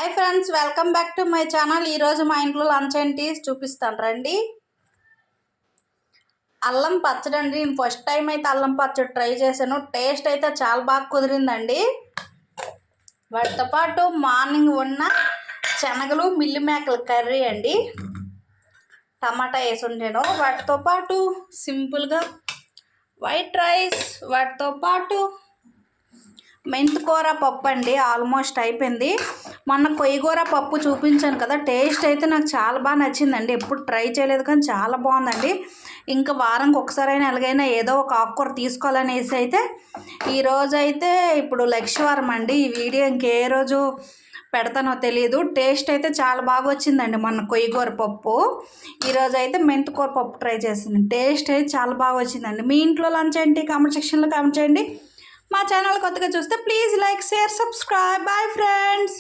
Hi friends, welcome back to my channel. ఈరోజు మా ఇంట్లో లంచ్ ఏంటి చూపిస్తాను రండి. అల్లం పచ్చడి అండి. నేను ఫస్ట్ టైం అయితే అల్లం పచ్చడి ట్రై చేశాను. టేస్ట్ అయితే చాలా బాగా కుదిరిందండి. వాటితో పాటు మార్నింగ్ ఉన్న శనగలు మిల్లి మేకల కర్రీ అండి, టమాటా వేసి ఉండేను. వాటితో పాటు సింపుల్గా వైట్ రైస్, వాటితో పాటు మెంతికూర పప్పు అండి. ఆల్మోస్ట్ అయిపోయింది. మొన్న కొయ్యగూర పప్పు చూపించాను కదా, టేస్ట్ అయితే నాకు చాలా బాగా నచ్చిందండి. ఎప్పుడు ట్రై చేయలేదు కానీ చాలా బాగుందండి. ఇంకా వారానికి ఒకసారైనా ఎలాగైనా ఏదో ఒక ఆకుకూర తీసుకోవాలనేసి అయితే ఈరోజు అయితే ఇప్పుడు లక్షవారం అండి. ఈ వీడియో ఇంకే రోజు పెడతానో తెలియదు. టేస్ట్ అయితే చాలా బాగా వచ్చిందండి. మొన్న కొయ్యగూర పప్పు, ఈరోజు అయితే మెంతికూర పప్పు ట్రై చేసింది. టేస్ట్ అయితే చాలా బాగా వచ్చిందండి. మీ ఇంట్లో లంచ్ ఏంటి? కామెంట్ సెక్షన్లో కామెంట్ చేయండి. మా ఛానల్ కొత్తగా చూస్తే please like, share, subscribe. Bye friends.